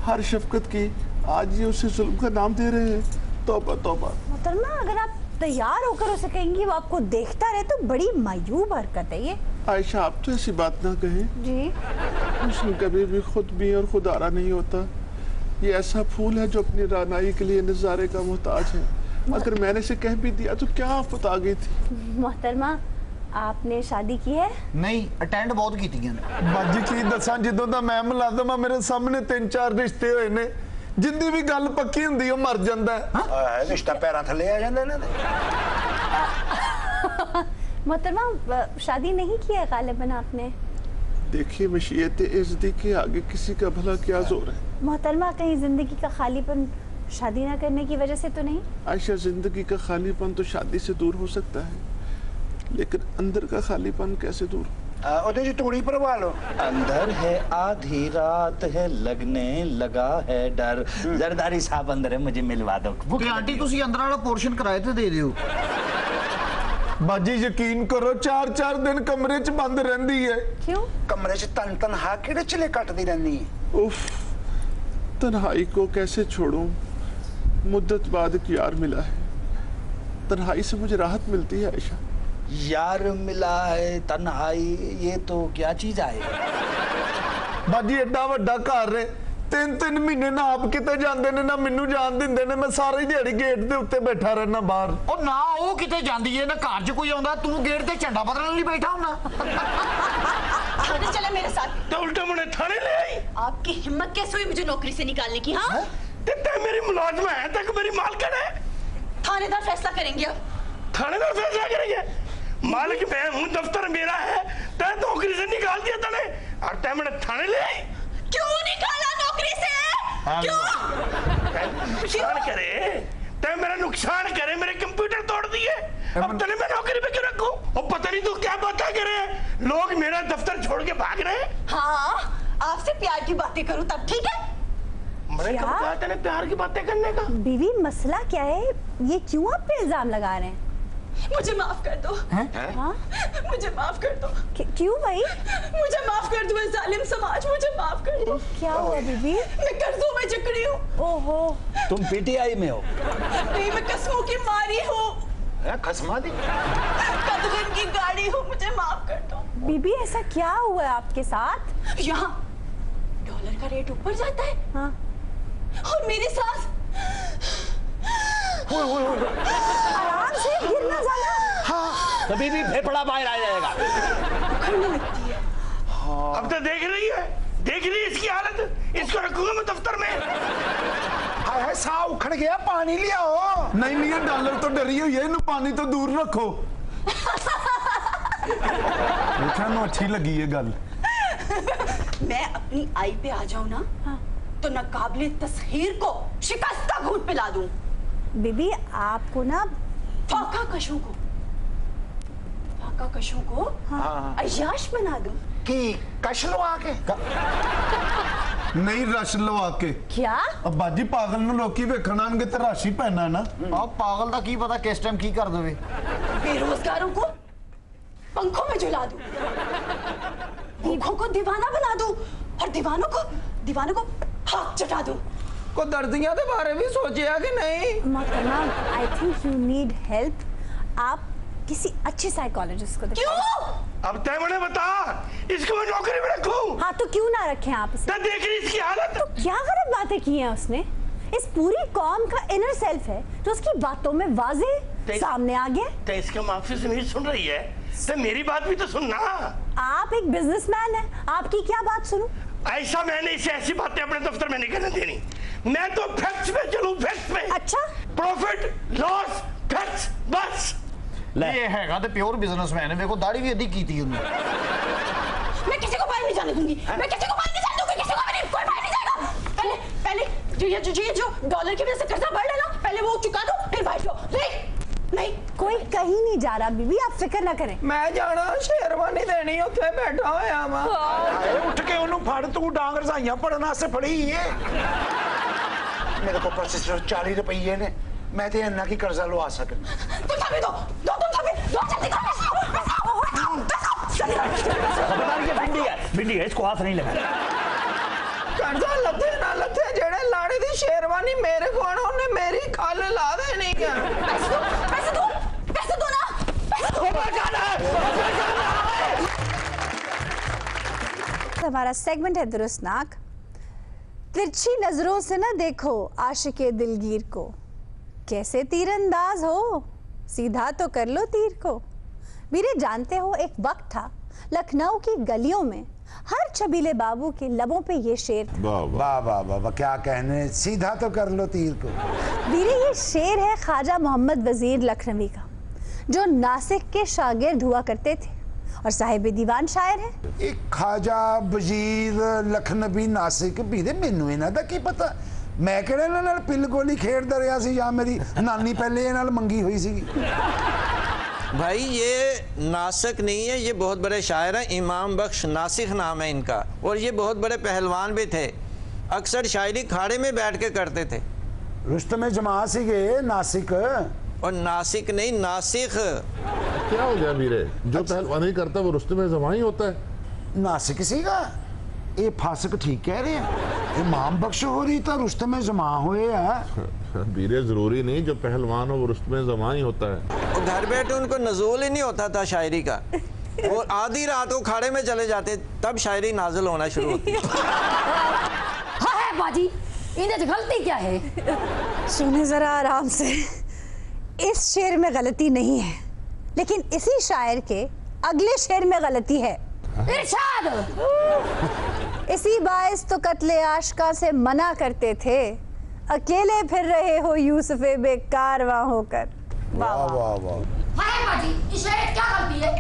Speaker 4: हर शफकत की, आज ये उसे जुल्म का नाम दे रहे हैं। तौबा तौबा।
Speaker 1: मोहतरमा, अगर आप तैयार होकर उसे कहेंगी वो आपको देखता रहे तो बड़ी मायूब हरकत है ये।
Speaker 4: आयशा, आप तो ऐसी बात ना कहें।
Speaker 1: जी?
Speaker 4: हुस्न कभी भी खुद भी और खुदारा नहीं होता। ये ऐसा फूल है जो अपनी रानाई के लिए नजारे का मोहताज है। अगर मैंने इसे कह भी दिया तो क्या आफत आ गई थी।
Speaker 1: मोहतरमा, आपने शादी की है?
Speaker 3: ਨਹੀਂ, ਅਟੈਂਡ ਬਹੁਤ ਕੀਤੀਆਂ ਨੇ।
Speaker 4: ਬਾਜੀ ਕੀ ਦੱਸਾਂ, ਜਦੋਂ ਦਾ ਮੈਂ ਮੁਲਾਜ਼ਮ ਆ ਮੇਰੇ ਸਾਹਮਣੇ 3-4 ਰਿਸ਼ਤੇ ਹੋਏ ਨੇ। ਜਿੰਦੀ ਵੀ ਗੱਲ ਪੱਕੀ ਹੁੰਦੀ ਉਹ ਮਰ ਜਾਂਦਾ ਹੈ।
Speaker 5: ਰਿਸ਼ਤਾ ਪੈਰਾਂ ਥੱਲੇ ਆ ਜਾਂਦਾ ਇਹਨਾਂ ਦੇ।
Speaker 1: मोहतरमा, शादी नहीं की है गालिबन आपने?
Speaker 4: देखिए, मशीयत इज़्ज़त के आगे किसी का भला क्या जोर है।
Speaker 1: मोहतरमा, कहीं जिंदगी का खालीपन शादी ना करने की वजह से तो नहीं?
Speaker 4: आयशा, जिंदगी का खालीपन तो शादी से दूर हो सकता है, लेकिन अंदर का खालीपन कैसे दूर?
Speaker 5: ਉਹਦੇ ਚ ਤੂੜੀ ਭਰਵਾ ਲਓ।
Speaker 9: अंदर है आधी रात है, लगने लगा है डर। जरदारी साहब अंदर है, मुझे मिलवा दो।
Speaker 3: ਤੇ ਆਂਟੀ ਤੁਸੀਂ ਅੰਦਰ ਵਾਲਾ ਪੋਰਸ਼ਨ ਕਿਰਾਏ ਤੇ ਦੇ ਦਿਓ।
Speaker 4: बाजी यकीन करो, 4-4 दिन कमरे च बंद रहती है।
Speaker 1: क्यों?
Speaker 5: ਕਮਰੇ ਚ ਤਨ ਹਾ ਕਿਹੜੇ ਚਲੇ ਕੱਟਦੀ ਰਹਿੰਦੀ ਹੈ।
Speaker 4: उफ, तन्हाई को कैसे छोड़ूं। मुद्दत बाद एक यार मिला है, तन्हाई से मुझे राहत मिलती है। आयशा,
Speaker 9: यार मिला है, तन्हाई, ये तो क्या चीज है?
Speaker 4: बाजी एडा वड्डा घर है, 3-3 महीने ना आप किते जांदे ने ना मैनू जान दिंदे ने। मैं सारी दिहाड़ी गेट दे उत्ते बैठा रहना बाहर।
Speaker 3: ਉਹ ਨਾ ਉਹ ਕਿਤੇ ਜਾਂਦੀ ਏ ਨਾ ਘਰ 'ਚ ਕੋਈ ਆਉਂਦਾ, ਤੂੰ ਗੇਟ ਤੇ ਝੰਡਾ ਬਦਲਣ ਲਈ ਬੈਠਾ ਹੁੰਨਾ।
Speaker 10: थाने चले मेरे साथ।
Speaker 9: तो उल्टे मुड़े थाने ले आई।
Speaker 10: आपकी हिम्मत कैसे हुई मुझे नौकरी से निकालने की? हाँ,
Speaker 9: ते मेरी मुलाजम है, तक मेरी मालकिन है।
Speaker 10: थानेदार फैसला करेंगे अब।
Speaker 9: थानेदार फैसला करेंगे? मालिक मैं हूँ, दफ्तर मेरा है, तै नौकरी से निकाल दिया तने और तै मैंने थाने ले आई।
Speaker 10: क्यों निकाला नौकरी से? क्यों?
Speaker 9: नुकसान करे, तै मेरा नुकसान करे, मेरे कंप्यूटर तोड़ दिए, अब तने मैं नौकरी पे क्यों रखूं? और पता नहीं तू क्या बातें करे, लोग मेरा दफ्तर छोड़ के भाग रहे।
Speaker 10: हाँ, आपसे प्यार की बातें करूं तब ठीक है।
Speaker 9: मैंने कब कहा तेने प्यार की बातें करने का?
Speaker 1: बीवी, मसला क्या है? ये क्यों आप पे इल्जाम लगा रहे हैं?
Speaker 10: मुझे माफ कर दो।
Speaker 1: हाँ?
Speaker 10: मुझे माफ कर दो।
Speaker 1: क्यों भाई?
Speaker 10: मुझे माफ कर दो, जालिम समाज, मुझे माफ कर दो।
Speaker 1: क्या हुआ बीबी?
Speaker 10: मैं कर्जों में जकड़ी हूँ।
Speaker 1: ओहो,
Speaker 9: तुम पीटीआई में हो?
Speaker 10: नहीं, मैं कसमों की मारी हूँ,
Speaker 9: खसमा दी।
Speaker 10: कदगन की गाड़ी हूँ, मुझे माफ कर दो।
Speaker 1: बीबी ऐसा क्या हुआ है आपके साथ?
Speaker 10: यहाँ डॉलर का रेट ऊपर जाता है,
Speaker 1: हाँ?
Speaker 10: और मेरी सास
Speaker 1: आराम से, गिर ना जाना।
Speaker 9: हाँ, कभी भी फेफड़ा बाहर आ जाएगा। अब तो देख रही है, देख रही है इसकी हालत, इसको रखूंगा मैं दफ्तर में।
Speaker 5: हाय हाय, सा उखड़ गया, पानी ले आओ।
Speaker 4: नहीं नहीं, ये डॉलर तो डरी हुई है, इन्हें पानी तो दूर रखो। देखा ना, अच्छी लगी ये गल।
Speaker 10: मैं अपनी आई पे आ जाऊं ना, तो नाकाबिले तस्खीर को शिकस्त का घूंट पिला दूं।
Speaker 1: बीबी, आपको ना
Speaker 10: फाका कशों को काका कशों को अय्याश बना दूं।
Speaker 5: की कश लो आके
Speaker 4: नहीं रश लवा के
Speaker 1: क्या
Speaker 4: अब बाजी पागल ਨੂੰ ਲੋਕੀ ਵੇਖਣ ਆਣਗੇ ਤੇ ਰਾਸ਼ੀ ਪੈਣਾ ਨਾ
Speaker 3: ਆ ਪਾਗਲ ਦਾ ਕੀ ਪਤਾ ਕਿਸ ਟਾਈਮ ਕੀ ਕਰ ਦੇਵੇ
Speaker 10: बेरोजगारों को पंखों में झुला दूं, भूखों को दीवाना बना दूं और दीवानों को हाथ चटा दूं।
Speaker 6: को दर्दियां के बारे में सोचिया कि नहीं?
Speaker 1: मोहतरमा, I think you need help. आप किसी अच्छे साइकोलॉजिस्ट को दिखाओ।
Speaker 10: क्यों?
Speaker 5: अब तय मुझे बता, इसको मैं नौकरी में रखूं?
Speaker 1: हाँ तो क्यों ना रखें आप इसे?
Speaker 5: देख रही इसकी हालत।
Speaker 1: तो क्या गलत बातें की हैं उसने? इस पूरी कौम का इनर सेल्फ है जो उसकी बातों में वाज़ेह सामने आ गया।
Speaker 5: तो इसके माफी से नहीं सुन रही है तो मेरी बात भी तो सुनना।
Speaker 1: आप एक बिजनेसमैन हैं, आपकी क्या बात सुनूं?
Speaker 5: ऐसा मैंने इसे ऐसी बातें अपने दफ्तर में नहीं करने देनी। मैं तो फैक्ट्स पे चलूं, फैक्ट्स पे।
Speaker 1: अच्छा,
Speaker 5: प्रॉफिट लॉस फैक्ट्स बस।
Speaker 3: ਇਹ ਹੈਗਾ ਤੇ ਪਿਓਰ ਬਿਜ਼ਨਸਮੈਨ ਹੈ ਵੇਖੋ ਦਾੜੀ ਵੀ ਅੱਧੀ ਕੀਤੀ ਉਹਨੇ
Speaker 10: मैं किसी को बाहर नहीं जाने दूंगी, मैं किसी को बाहर नहीं जाने दूंगी, किसी को भी नहीं, कोई बाहर नहीं जाएगा। पहले जो डॉलर की वजह से कर्जा बढ़ रहा है ना, पहले वो चुका दो फिर बाहर लो। नहीं
Speaker 1: कोई कहीं नहीं जा रहा बीबी, आप फिक्र ना करें।
Speaker 6: मैं जाना शेरवानी देनी उत्थे बैठा होया वा।
Speaker 5: उठ के ओनू फड़ तू डांग रजाइयां पड़न वास्ते फड़ी है। मेरे को पास 40 रुपये ने, मैं तो इन्ना की कर्जा लवा सक।
Speaker 10: तुम चाबी दो जल्दी
Speaker 5: भिंडी है, इसको हाथ नहीं लगा।
Speaker 6: कर्जा लथे ना लथे जेड़े लाड़े दी शेरवानी मेरे को आना उन्हें मेरी खाल ला देनी क्या?
Speaker 10: पैसे दो ना,
Speaker 1: हमारा सेगमेंट है दुरुस्तनाक। तिरछी नजरों से न देखो आशिके दिलगीर को, कैसे तीरंदाज हो, सीधा तो कर लो तीर को। वीरे जानते हो एक वक्त था लखनऊ की गलियों में हर छबीले बाबू के लबों पे ये शेर था।
Speaker 5: वाह वाह वाह, क्या कहने, सीधा तो कर लो तीर को।
Speaker 1: वीरे ये शेर है ख्वाजा मोहम्मद वजीर लखनवी का, जो नासिक के शागिर्द हुआ करते थे और साहिब दीवान शायर है।
Speaker 5: एक ख्वाजा वजीर लखनवी नासिक ਵੀਰੇ ਮੈਨੂੰ ਇਹਨਾਂ ਦਾ ਕੀ ਪਤਾ। मैं ਕਿਹੜੇ ਇਹਨਾਂ ਨਾਲ ਪਿੱਲ ਗੋਲੀ ਖੇਡਦਾ ਰਿਹਾ ਸੀ ਜਾਂ ਮੇਰੀ ਨਾਨੀ ਪਹਿਲੇ ਇਹਨਾਂ ਨਾਲ ਮੰਗੀ ਹੋਈ ਸੀਗੀ।
Speaker 11: भाई ये नासिक नहीं है, ये बहुत बड़े शायर हैं, इमाम बख्श नासिक नाम है इनका, और ये बहुत बड़े पहलवान भी थे, अक्सर शायरी खाड़े में बैठ के करते थे।
Speaker 5: रुस्तम जमा सीगे नासिक,
Speaker 11: और नासिक नहीं नासिक।
Speaker 4: क्या हो गया वीरे, जो पहलवानी करता है वो रुस्तम जमा ही होता है।
Speaker 5: नासिक सीगा ये फासिक ठीक कह रहे हैं। इमाम बख्श हो रही था रुस्तम जमा हुए है।
Speaker 4: वीरे जरूरी नहीं जो पहलवान हो वो रुस्तम जमा ही होता है।
Speaker 11: और घर बैठे उनको नजूल ही नहीं होता था शायरी का, और आधी रात को खाड़े में चले जाते तब शायरी नाजिल होना शुरू होती।
Speaker 8: हाँ है बाजी, इन्हें गलती क्या है?
Speaker 1: सुने जरा आराम से, इस शेर में गलती नहीं है, लेकिन इसी शायर के अगले शेर में गलती है।
Speaker 8: इरशाद।
Speaker 1: इसी बाइस तो कत्ले आशिका से मना करते थे, अकेले फिर रहे हो यूसुफे बेकारवा होकर।
Speaker 5: वाह वाह वाह।
Speaker 8: हाँ है बाजी, इस शेर क्या गलती है?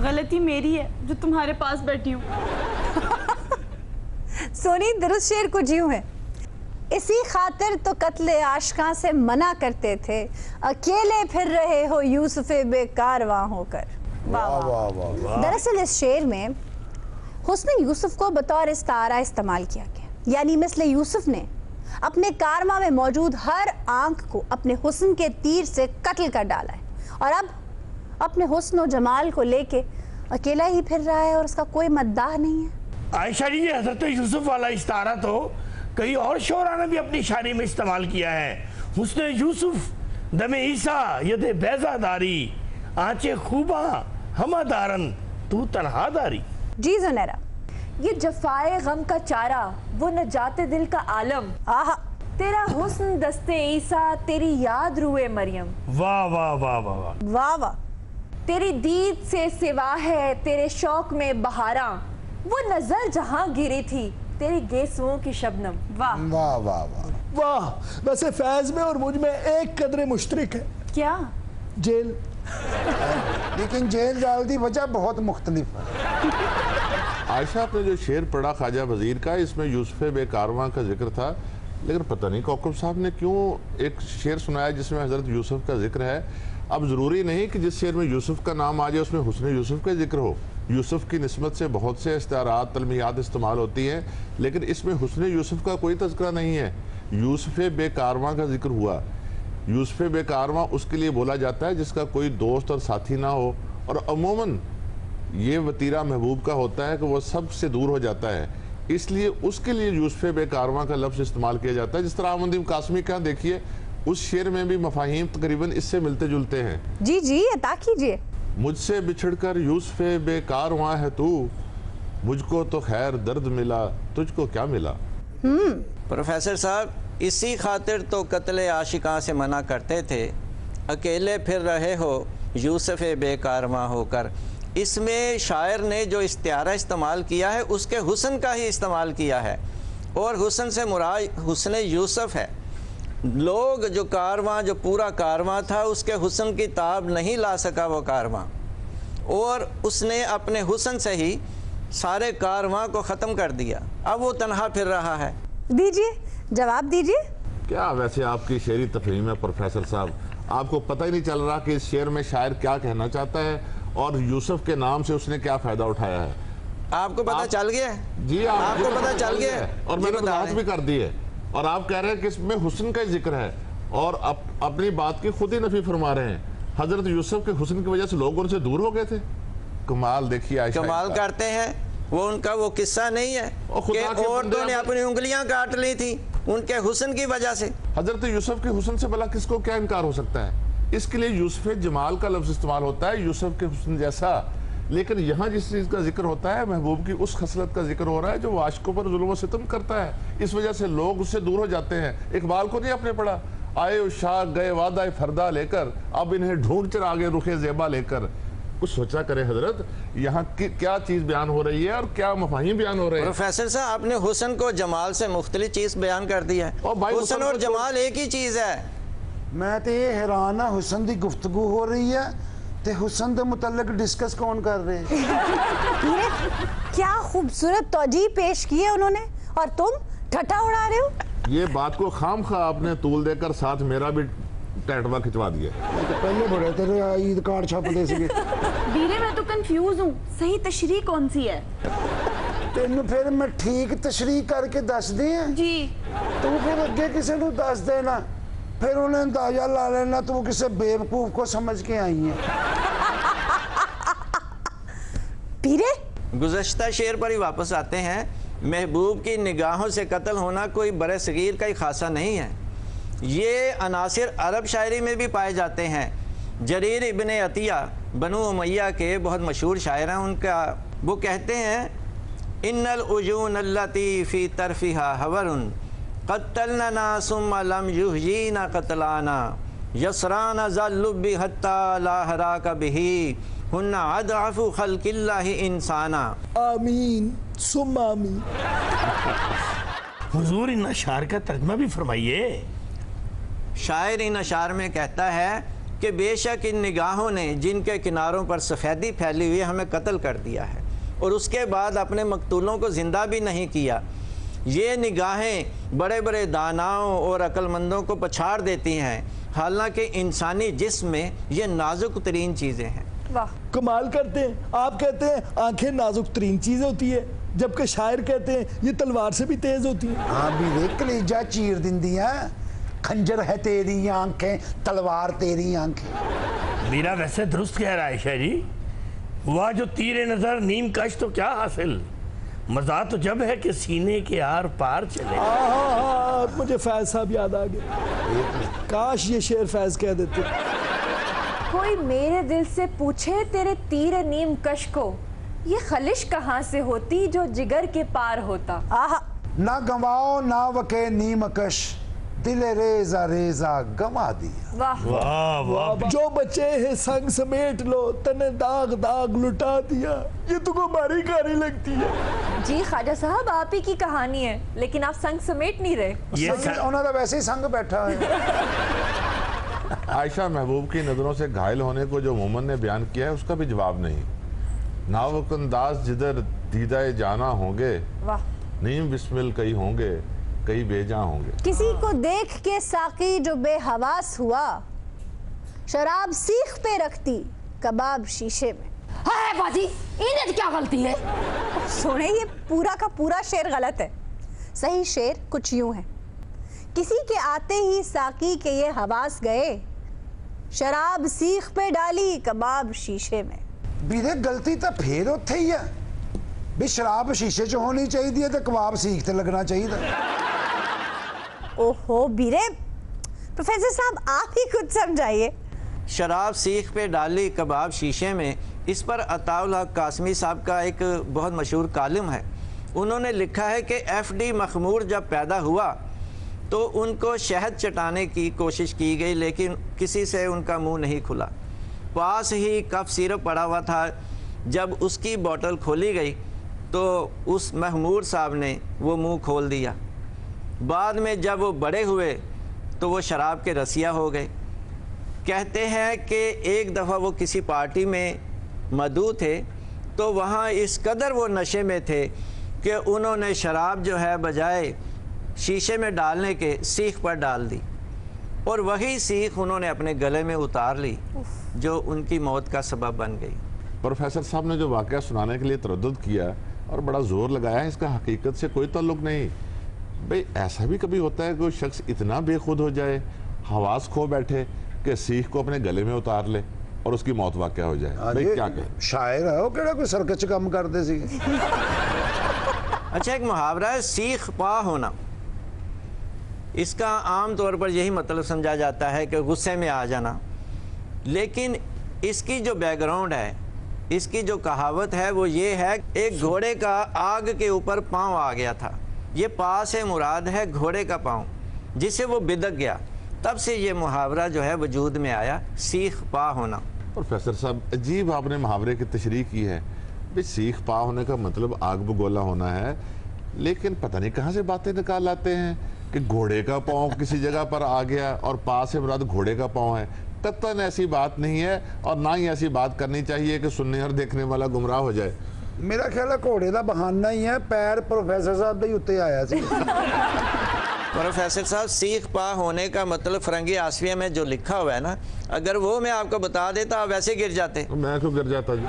Speaker 7: गलती मेरी है जो तुम्हारे पास बैठी हूँ।
Speaker 1: सोनी दुरुस्त शेर कुछ यूं है, इसी खातिर तो कत्ले आशिका से मना करते थे, अकेले फिर रहे हो यूसुफे बेकारवा होकर।
Speaker 5: वाह वाह वाह।
Speaker 1: दरअसल इस शेर में हुस्न यूसुफ को बतौर इस्तारा इस्तेमाल किया गया, यानी मिसले यूसुफ ने अपने कारवा में मौजूद हर आंख को अपने हुस्न के तीर से कत्ल कर डाला है, और अब अपने हुस्न और जमाल को लेके अकेला ही फिर रहा है और उसका कोई मद्दाह नहीं है।
Speaker 12: आयशा जी, ये हजरत यूसुफ वाला इस्तारा तो कई और शोरा ने भी अपनी शायरी में इस्तेमाल किया है। हुस्न यूसुफ दमे ईसा यदे बैजादारी, आंचे खूबा हमादारन तू तन्हादारी।
Speaker 1: जी जुनैरा,
Speaker 7: ये जफाए गम का चारा, वो नजाते दिल का आलम,
Speaker 1: आहा
Speaker 7: तेरा हुस्न दस्ते ईसा, तेरी याद रूए मरियम।
Speaker 12: वाह वाह वाह वाह वाह
Speaker 1: वाह वाह।
Speaker 7: तेरी दीद से सिवा है तेरे शौक में बहारा, वो नजर जहां गिरी थी तेरी गेसुओं की शबनम। वाह
Speaker 5: वाह वाह वाह
Speaker 12: वाह। वैसे फैज में और मुझ में एक कदरे मुश्तरक है।
Speaker 7: क्या?
Speaker 12: जेल।
Speaker 5: लेकिन जेल जाल की वजह बहुत मुख्तलिफ है।
Speaker 4: आयशा, आपने जो शेर पढ़ा ख्वाजा वजीर का, इसमें यूसुफ बेकारवा का जिक्र था, लेकिन पता नहीं कौकब साहब ने क्यों एक शेर सुनाया जिसमें हजरत यूसुफ का जिक्र है, अब ज़रूरी नहीं कि जिस शेर में यूसुफ का नाम आ जाए उसमें हुस्न यूसुफ का जिक्र हो। यूसुफ की निस्बत से बहुत से इस्तारात तलमियात इस्तेमाल होती हैं, लेकिन इसमें हुस्न यूसुफ का कोई तज़किरा नहीं है। यूसुफ बेकारवां का जिक्र हुआ। यूसुफ बेकारवां उसके लिए बोला जाता है जिसका कोई दोस्त और साथी ना हो, और अमूमन ये वतीरा महबूब का होता है कि वह सबसे दूर हो जाता है, इसलिए उसके लिए यूसुफ बेकारवां का लफ्ज़ इस्तेमाल किया जाता है। जिस तरह अमनदीप कासमी का देखिए, उस शेर में भी मफाहीम तकरीबन इससे मिलते जुलते हैं।
Speaker 1: जी जी अता कीजिए।
Speaker 4: मुझसे बिछड़कर यूसुफ बेकारवां है तू, मुझको तो खैर दर्द मिला, तुझको क्या मिला।
Speaker 11: प्रोफेसर साहब, इसी खातिर तो कत्ल आशिका से मना करते थे, अकेले फिर रहे हो यूसुफ बेकारवां होकर। इसमें शायर ने जो इस्तिआरा इस्तेमाल किया है उसके हुस्न का ही इस्तेमाल किया है, और हुस्न से मुराद हुस्न यूसुफ है। लोग जो कारवां, जो पूरा कारवां था, उसके हुस्न की ताब नहीं ला सका वो कारवां, और उसने अपने हुस्न से ही सारे कारवां को ख़त्म कर दिया। अब वो तन्हा फिर रहा है।
Speaker 1: दीजिए जवाब दीजिए।
Speaker 4: क्या वैसे आपकी शेरी तफहीम है प्रोफेसर साहब, आपको पता ही नहीं चल रहा कि इस शेर में शायर क्या कहना चाहता है और यूसुफ के नाम से उसने क्या फ़ायदा उठाया है।
Speaker 11: आपको पता चल गया है?
Speaker 4: जी
Speaker 11: आपको पता चल गया है,
Speaker 4: और मैंने वजाहत भी कर दी है, और आप कह रहे हैं कि इसमें हुस्न का जिक्र है, और अपनी बात की खुद ही नफी फरमा रहे हैं। हजरत यूसुफ के हुस्न की वजह से लोग उनसे दूर हो गए थे। कमाल देखिए आयशा,
Speaker 11: कमाल करते हैं। वो उनका वो किस्सा नहीं है कि औरतों ने अपनी उंगलियां काट ली थी उनके हुस्न की वजह से।
Speaker 4: हजरत यूसुफ के हुस्न से भला किसको क्या इनकार हो सकता है। इसके लिए यूसुफ जमाल का लफ्ज़ इस्तेमाल होता है, यूसुफ के हुस्न जैसा। लेकिन यहाँ जिस चीज़ का जिक्र होता है, महबूब की उस खसलत का जिक्र हो रहा है जो आशिकों पर जुल्म व सितम करता है। इस वजह से लोग उससे दूर हो जाते हैं। इकबाल को नहीं आपने पढ़ा, आए उशाक गए वादा फरदा लेकर, अब इन्हें ढूंढ चरागे रुखे ज़ेबा लेकर। कुछ सोचा करें हजरत, यहाँ की क्या चीज़ बयान हो रही है और क्या मफाहिम बयान हो रहे हैं।
Speaker 11: प्रोफेसर साहब, आपने हुस्न को जमाल से मुख्तलिफ चीज़ बयान कर दी है। हुस्न और जमाल एक ही चीज़ है।
Speaker 5: मैं तो ये हैरान हाँ, हुस्न की गुफ्तगू हो रही है ते हुस्न के मुतल्लिक डिस्कस कौन कर रहे हैं।
Speaker 1: क्या खूबसूरत तौजीह पेश की है उन्होंने, और तुम ठट्ठा उड़ा रहे हो।
Speaker 4: ये बात को खाम खा आपने तूल देकर साथ मेरा भी टैटवा खिंचवा दिया।
Speaker 5: तो पहले बड़े तेरे ईद कार्ड छापते थे।
Speaker 10: वीरे मैं तो कंफ्यूज हूँ, सही तशरीह कौन सी है।
Speaker 5: तेन फिर मैं ठीक तशरीह करके दस दी है
Speaker 10: जी।
Speaker 5: तू फिर अगे किसी को दस देना, फिर उन्हें अंदाजा ला लेना तू किसी बेवकूफ को समझ के आई है।
Speaker 1: पीरे
Speaker 11: गुज़श्ता शेर पर ही वापस आते हैं। महबूब की निगाहों से कत्ल होना कोई बड़े सगीर का ही खासा नहीं है। ये अनासिर अरब शायरी में भी पाए जाते हैं। जरीर इब्ने अतिया बनु उमैया के बहुत मशहूर शायर हैं। उनका वो कहते हैं, इन्नल उजून अल्लती फ़ी तरफ़िहा हवरुन क़त्तलना सुम्मा लम युहयीना क़त्लाना यसराना ज़ल्लुब्बि हत्ता ला हराका बिही हुन्ना अदअफ़ु ख़ल्क़िल्लाहि इंसाना।
Speaker 12: आमीन सुम्मा आमीन। हुजूर इन अशार का तर्जमा भी फरमाइए।
Speaker 11: शायर इन अशार में कहता है कि बेशक इन निगाहों ने जिनके किनारों पर सफ़ेदी फैली हुई हमें कत्ल कर दिया है, और उसके बाद अपने मकतूलों को ज़िंदा भी नहीं किया। ये निगाहें बड़े बड़े दानाओं और अक्लमंदों को पछाड़ देती हैं, हालांकि इंसानी जिस्म में ये नाजुक तरीन चीज़ें हैं।
Speaker 12: वाह, कमाल करते हैं। आप कहते हैं आंखें नाजुक तरीन चीज़ होती है, जबकि शायर कहते हैं ये तलवार से भी तेज़ होती है।
Speaker 5: हाँ भी कलेजा चीर दिंदियां, खंजर है तेरी आंखें, तलवार तेरी आंखें।
Speaker 12: मेरा वैसे दुरुस्त कह रहा है आयशा जी, वह जो तीरे नजर नीम कश तो क्या हासिल, मजा तो जब है कि सीने के आर पार चले। मुझे फैज साहब याद आ गए, काश ये शेर फैज कह देते।
Speaker 7: कोई मेरे दिल से पूछे तेरे तीर नीम कश को, ये खलिश कहाँ से होती जो जिगर के पार होता।
Speaker 5: ना गवाओ ना वके नीम कश, दिल रेजा रेजा गवा दिया।
Speaker 7: वाह
Speaker 12: वाह वाह। जो बचे हैं संग समेट लो, तने दाग दाग लुटा दिया। ये तो हमारी कहानी लगती है।
Speaker 7: जी ख्वाजा साहब, आप ही की कहानी है, लेकिन आप संग समेट नहीं रहे।
Speaker 5: ये उन्होंने वैसे ही संग बैठा है।
Speaker 4: आयशा, महबूब की नज़रों से घायल होने को जो मोमन ने बयान किया है उसका भी जवाब नहीं। नावकंदाज जिधर दीदाए जाना होंगे, नीम बिस्मिल कई होंगे, कई बेजा होंगे।
Speaker 1: किसी को देख के साकी जो बेहवास हुआ, शराब सीख पे रखती कबाब शीशे में।
Speaker 8: है बाजी, इन्हें क्या गलती है?
Speaker 1: सुने, ये पूरा का पूरा शेर गलत है। सही शेर कुछ यूं है, किसी के आते ही साकी के ये हवास गए, शराब सीख पे डाली कबाब शीशे में।
Speaker 5: ਵੀਰੇ ਗਲਤੀ ਤਾਂ ਫੇਰ ਉੱਥੇ ਹੀ ਆ ਵੀ ਸ਼ਰਾਬ ਸ਼ੀਸ਼ੇ 'ਚ ਹੋਣੀ ਚਾਹੀਦੀ ਹੈ ਤੇ ਕਬਾਬ ਸੀਖ ਤੇ ਲੱਗਣਾ ਚਾਹੀਦਾ।
Speaker 1: ओहो बीरे, प्रोफेसर साहब आप ही कुछ समझाइए।
Speaker 11: शराब सीख पे डाली कबाब शीशे में, इस पर अताउल हक कासमी साहब का एक बहुत मशहूर कालम है। उन्होंने लिखा है कि एफडी मखमूर जब पैदा हुआ तो उनको शहद चटाने की कोशिश की गई, लेकिन किसी से उनका मुंह नहीं खुला। पास ही कफ सिरप पड़ा हुआ था, जब उसकी बोतल खोली गई तो उस महमूर साहब ने वो मुंह खोल दिया। बाद में जब वो बड़े हुए तो वो शराब के रसिया हो गए। कहते हैं कि एक दफ़ा वो किसी पार्टी में मदऊ थे तो वहाँ इस कदर वो नशे में थे कि उन्होंने शराब जो है बजाय शीशे में डालने के सीख पर डाल दी, और वही सीख उन्होंने अपने गले में उतार ली जो उनकी मौत का सबब बन गई।
Speaker 4: प्रोफेसर साहब ने जो वाक़या सुनाने के लिए तरद्दुद किया और बड़ा जोर लगाया, इसका हकीकत से कोई ताल्लुक नहीं। भाई ऐसा भी कभी होता है कि कोई शख्स इतना बेखुद हो जाए, हवास खो बैठे कि सीख को अपने गले में उतार ले और उसकी मौत वाक़या हो जाए। भाई क्या कहें,
Speaker 5: शायर है वो केड़ा कोई सर्कस काम करते सी।
Speaker 11: अच्छा, एक मुहावरा है सीख पा होना। इसका आम तौर पर यही मतलब समझा जाता है कि गुस्से में आ जाना, लेकिन इसकी जो बैकग्राउंड है, इसकी जो कहावत है वो ये है, एक घोड़े का आग के ऊपर पाँव आ गया था। ये पा से मुराद है घोड़े का पाँव, जिससे वो बिदक गया। तब से ये मुहावरा जो है वजूद में आया, सीख पा होना।
Speaker 4: प्रोफेसर साहब अजीब आपने मुहावरे की तशरीह की है। भाई सीख पा होने का मतलब आग बगोला होना है, लेकिन पता नहीं कहाँ से बातें निकाल आते हैं कि घोड़े का पाँव किसी जगह पर आ गया और पा से मुराद घोड़े का पाँव है। कतन ऐसी बात नहीं है, और ना ही ऐसी बात करनी चाहिए कि सुनने और देखने वाला गुमराह हो जाए।
Speaker 5: मेरा ख्याल है घोड़े का बहाना ही है, पैर प्रोफेसर साहब के उत्ते आया सी।
Speaker 11: प्रोफेसर साहब, सीख पा होने का मतलब फरंगी आसविया में जो लिखा हुआ है ना, अगर वो मैं आपको बता देता आप वैसे गिर जाते।
Speaker 4: मैं क्यों गिर जाता जी?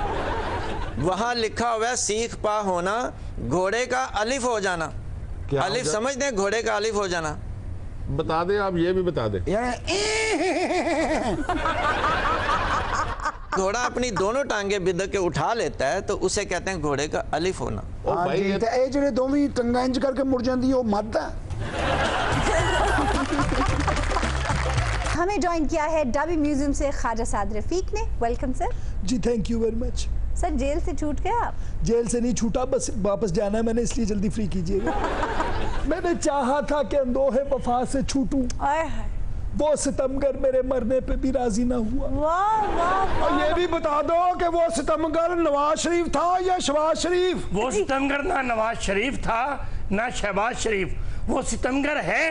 Speaker 11: वहाँ लिखा हुआ है सीख पा होना, घोड़े का अलिफ हो जाना। अलिफ समझते हैं, घोड़े का अलिफ हो जाना।
Speaker 4: बता दे आप, ये भी बता दे।
Speaker 11: घोड़ा अपनी दोनों टांगे बिदक के उठा लेता है तो उसे कहते हैं घोड़े का अलिफ होना।
Speaker 5: हाँ जी, ते ये ਜਿਹੜੇ ਦੋਵੇਂ ਟੰਗਾਂ ਇੰਜ ਕਰਕੇ ਮੁੜ ਜਾਂਦੀ ਉਹ ਮੱਧ ਹੈ।
Speaker 1: हमें ज्वाइन किया है डाबी म्यूजियम से ख्वाजा साद रफीक ने। Welcome sir.
Speaker 13: जी thank you very much.
Speaker 1: Sir jail से छूट गए आप?
Speaker 13: जेल से नहीं छूटा, बस वापस जाना है मैंने, इसलिए जल्दी फ्री कीजिएगा। मैंने चाहा था कि अंदोहे वफा से छूटूं, वो सितमगर मेरे मरने पे भी राजी ना हुआ।
Speaker 1: वाह वाह।
Speaker 5: और ये भी बता दो कि वो सितमगर नवाज शरीफ था या शहबाज शरीफ?
Speaker 12: वो सितमगर ना नवाज शरीफ था ना शहबाज शरीफ, वो सितमगर है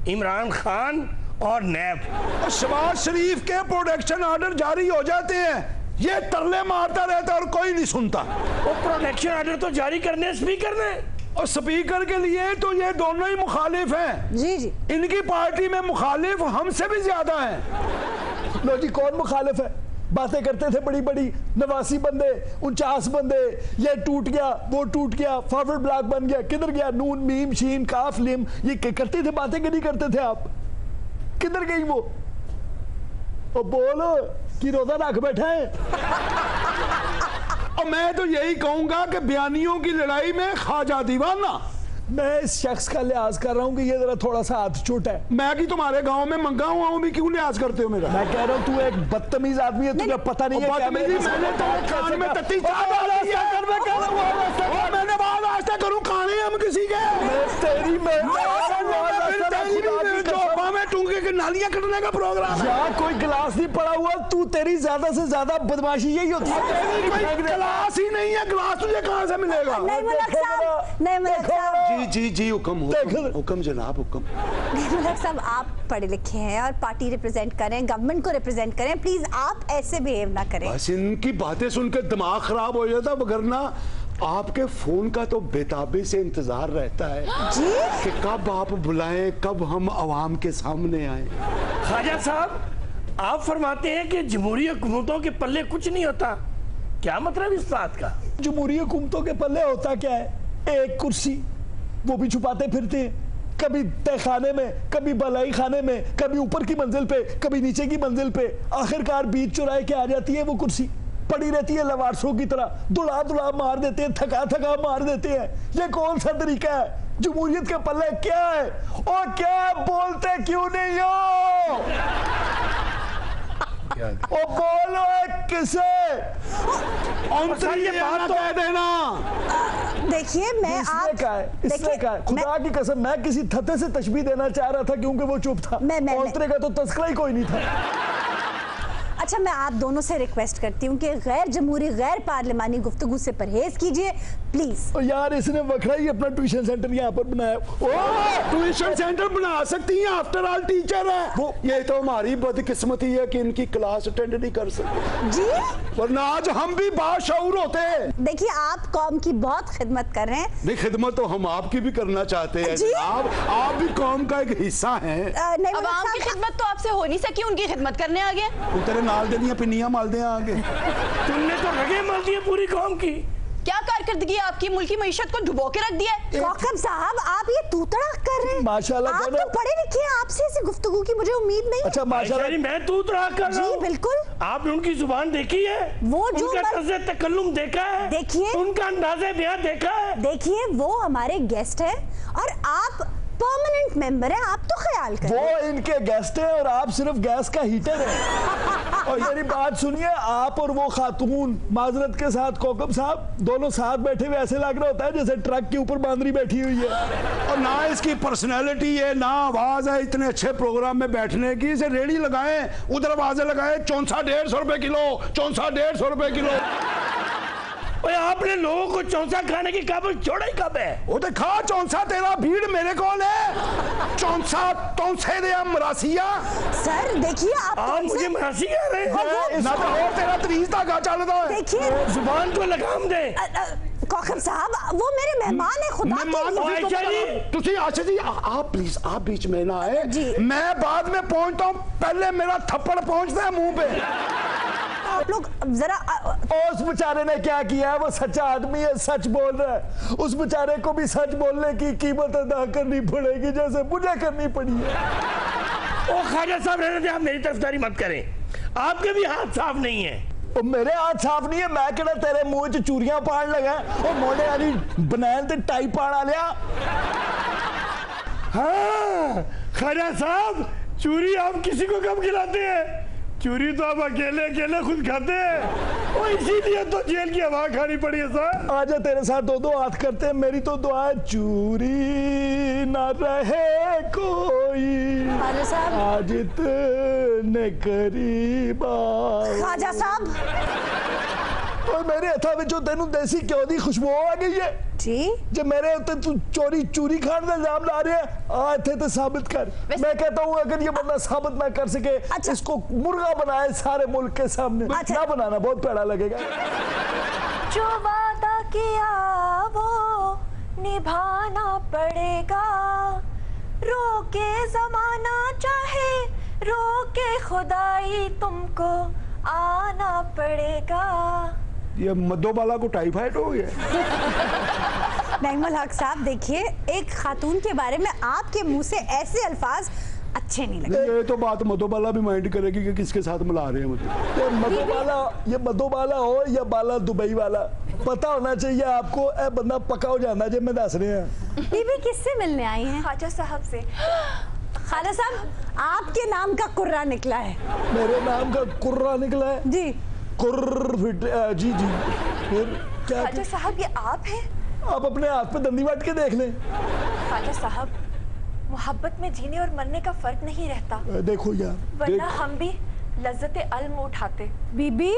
Speaker 12: इमरान खान और नैब।
Speaker 5: शहबाज शरीफ के प्रोटेक्शन ऑर्डर जारी हो जाते हैं, ये तरले मारता रहता और कोई नहीं सुनता।
Speaker 12: वो प्रोटेक्शन ऑर्डर तो जारी करने स्पीकर ने,
Speaker 5: और स्पीकर के लिए तो ये दोनों ही मुखालिफ हैं।
Speaker 1: जी जी,
Speaker 5: इनकी पार्टी में मुखालिफ हमसे भी ज्यादा हैं।
Speaker 13: लो जी, कौन मुखालिफ है? बातें करते थे बड़ी बड़ी, 89 बंदे 49 बंदे, ये टूट गया वो टूट गया, फॉरवर्ड ब्लॉक बन गया, किधर गया? नून मीम शीन काफ लिम, ये करते थे बातें, कि नहीं करते थे आप? किधर गई वो? ओ बोलो कि रोजा रख बैठे हैं।
Speaker 5: और मैं तो यही कहूंगा कि बयानियों की लड़ाई में ख्वाजा दीवाना।
Speaker 13: मैं इस शख्स का लिहाज कर रहा हूँ कि ये जरा थोड़ा सा हाथ छोटा है।
Speaker 5: मैं कि तुम्हारे गांव में मंगा हुआ हूँ भी, क्यों लिहाज करते हो मेरा?
Speaker 13: मैं कह रहा हूँ तू एक बदतमीज आदमी है, तुझे पता नहीं है क्या
Speaker 5: मैंने कान में तत्ती मैंने बात आस्था करूँ, खाने हम किसी के
Speaker 13: तेरी
Speaker 5: टूंगे के नालियां कटने का प्रोग्राम
Speaker 13: है। कोई गिलास नहीं पड़ा हुआ, तू तेरी ज्यादा से ज्यादा बदमाशी यही होती है।
Speaker 5: गिलास ही नहीं है, गिलास तुझे कहाँ से मिलेगा?
Speaker 1: नहीं मुलक साहब, नहीं मुलक साहब।
Speaker 5: जी जी हुक्म जनाब हुक्म।
Speaker 1: मुलक साहब, आप पढ़े लिखे हैं और पार्टी रिप्रेजेंट करें, गवर्नमेंट को रिप्रेजेंट करें, प्लीज आप ऐसे बिहेव ना करें।
Speaker 5: बस इनकी बातें सुनकर दिमाग खराब हो जाता, वगरना आपके फोन का तो बेताबी से इंतजार रहता है
Speaker 1: जी?
Speaker 5: कि कब आप बुलाएं, कब हम आवाम के सामने आए।
Speaker 12: ख्वाजा साहब, आप फरमाते हैं कि जमहूरी हुकूमतों के पल्ले कुछ नहीं होता, क्या मतलब इस बात का?
Speaker 13: जमहूरी हुकूमतों के पल्ले होता क्या है? एक कुर्सी, वो भी छुपाते फिरते हैं, कभी तहखाने में, कभी बलाई खाने में, कभी ऊपर की मंजिल पे, कभी नीचे की मंजिल पे, आखिरकार बीच चौराहे के आ जाती है वो कुर्सी, पड़ी रहती है लवारसों की तरह, दुला दुला मार देते हैं, थका थका मार देते हैं। ये कौन सा तरीका है? जमहूरियत के पल्ले क्या है? और क्या बोलते क्यों नहीं हो? ओ बोलो किसे?
Speaker 2: ये बात तो कह देना।
Speaker 1: देखिए मैं
Speaker 13: इसने कहा है, खुदा की कसम मैं किसी थते से तशबीह देना चाह रहा था क्योंकि वो चुप था। औंतरे का तो तस्करा ही कोई नहीं था।
Speaker 1: अच्छा मैं आप दोनों से रिक्वेस्ट करती हूँ कि गैर जमहूरी गैर पार्लिमानी गुफ्तगू से परहेज कीजिए प्लीज।
Speaker 13: यार इसने वखरा ही अपना ट्यूशन सेंटर यहाँ पर बनाया।
Speaker 2: ट्यूशन सेंटर बना सकती हैं, आफ्टर ऑल टीचर है वो। ये तो हमारी बदकिस्मती है कि इनकी क्लास अटेंड नहीं कर सकते
Speaker 1: जी,
Speaker 2: वरना आज हम भी बाशऊर होते।
Speaker 1: देखिए आप कौम की बहुत खिदमत कर रहे हैं।
Speaker 2: नहीं, खिदमत तो हम आपकी भी करना चाहते हैं जनाब, आप भी कौम का एक हिस्सा हैं।
Speaker 10: अवाम की खिदमत तो आपसे हो नहीं सकी, उनकी खिदमत करने आ गए।
Speaker 2: तेरे नाल देनिया पिन्नियां माल दे आगे।
Speaker 12: तुमने तो रगे माल दिए पूरी कौम की।
Speaker 10: क्या कारकर्दगी आपकी मुल्क की मईशत को डुबो के रख दिया है।
Speaker 1: कौकब साहब आप ये तूतड़ा कर रहे हैं।
Speaker 13: माशाल्लाह
Speaker 1: आप तो पढ़े लिखे हैं, आपसे ऐसी गुफ्तगू की मुझे उम्मीद नहीं।
Speaker 13: अच्छा माशाल्लाह
Speaker 12: मैं तूतड़ा कर रहा हूं।
Speaker 1: जी बिल्कुल।
Speaker 12: आपने उनकी जुबान देखी है,
Speaker 1: वो जो
Speaker 12: उनका तर्ज़े तकल्लुम देखा है,
Speaker 1: देखिए
Speaker 12: उनका अंदाज़े बयान देखा है।
Speaker 1: देखिए वो हमारे गेस्ट हैं और आप परमानेंट मेंबर हैं, आप तो ख्याल करें।
Speaker 13: वो इनके गेस्ट हैं और आप सिर्फ गैस का हीटर है। और मेरी बात सुनिए, आप और वो खातून माजरत के साथ कौकब साहब दोनों साथ बैठे हुए ऐसे लग रहा होता है जैसे ट्रक के ऊपर बांदरी बैठी हुई है।
Speaker 2: और ना इसकी पर्सनैलिटी है ना आवाज है इतने अच्छे प्रोग्राम में बैठने की। इसे रेडी लगाए, उधर आवाजें लगाए, 64-150 रुपए किलो, 64-150 रुपए किलो।
Speaker 12: ओए आपने लोगों को चौंसा खाने की काबिल छोड़ा ही कब है?
Speaker 2: वो तो खा चौंसा, तेरा भीड़ मेरे कौन है? चौंसा तौंसे दे मरासिया।
Speaker 1: सर देखिए आप
Speaker 12: मुझे मरासी कह रहे हैं
Speaker 2: ना तो और तेरा तरीका का चल रहा है।
Speaker 1: देखिए
Speaker 12: जुबान को लगाम दे।
Speaker 1: कौकब साहब वो मेरे मेहमान है, खुदा
Speaker 2: तुसी आशा जी आप प्लीज आप बीच में ना आए। मैं बाद में पहुंचता हूँ, पहले मेरा थप्पड़ पहुंचता है मुंह पे।
Speaker 1: आप लोग जरा
Speaker 13: उस बेचारे ने क्या किया है? वो सच्चा आदमी है, सच बोल रहा है। उस बेचारे को भी सच बोलने की कीमत अदा करनी पड़ेगी जैसे मुझे करनी पड़ी है।
Speaker 12: ओ ख्वाजा साहब रहने दे, आप मेरी तरफदारी मत करें, आपके भी हाथ साफ नहीं है।
Speaker 13: और मेरे हाथ साफ नहीं है, मैं कहना तेरे मुंह च चूरियां पाड़ लगा और मोने वाली बनैन ते टाई पाड़ लिया।
Speaker 12: हाँ ख्वाजा साहब, चूरी आप किसी को कब खिलाते हैं? चूरी तो आप अकेले अकेले खुद खाते हैं, और इसीलिए तो जेल की हवा खानी पड़ी है सर।
Speaker 13: आजा तेरे साथ दो दो हाथ करते हैं। मेरी तो दुआ है चूरी ना रहे कोई आज इतने करीब।
Speaker 1: ख्वाजा साहब
Speaker 13: और मेरे हथा विचों तेनू देसी घ्यो दी खुशबू आ गई है
Speaker 1: जी।
Speaker 13: जब मेरे उत्ते तू चोरी खाने का इल्जाम ला रहे हैं, आ इत्थे तो साबित कर। मैं कहता हूँ अगर ये बंदा साबित ना कर सके, इसको मुर्गा बनाए सारे मुल्क के सामने। ना बनाना, बहुत प्यारा लगेगा।
Speaker 7: जो वादा किया वो निभाना पड़ेगा, रोके जमाना चाहे रोके खुदाई, तुमको आना पड़ेगा।
Speaker 2: ये मधोबाला को टाइफाइड हो गया।
Speaker 1: नईमुल हक साहब देखिए, एक खातून के बारे में आपके मुंह से ऐसे अल्फाज अच्छे नहीं लगे।
Speaker 2: ये तो बात मधोबाला भी माइंड करेगी कि किसके साथ मिला रहे हैं। मतलब
Speaker 13: ये मधोबाला हो या बाला दुबई वाला, पता होना चाहिए आपको। ए बंदा पक्का हो जाना जब मैं दस रहे हैं।
Speaker 1: बीबी किससे मिलने आई हैं?
Speaker 7: ख्वाजा साहब से।
Speaker 1: ख्वाजा साहब आपके नाम का कुर्रा निकला है।
Speaker 13: मेरे नाम का कुर्रा निकला है?
Speaker 1: जी
Speaker 13: जी जी। फिर क्या?
Speaker 7: ख्वाजा साहब ये आप हैं?
Speaker 13: आप अपने हाथ पे दंडी बांट के देख लें।
Speaker 7: ख्वाजा साहब मोहब्बत में जीने और मरने का फर्क नहीं रहता।
Speaker 13: देखो यार,
Speaker 7: वरना हम भी लज्जत अलम उठाते।
Speaker 1: बीबी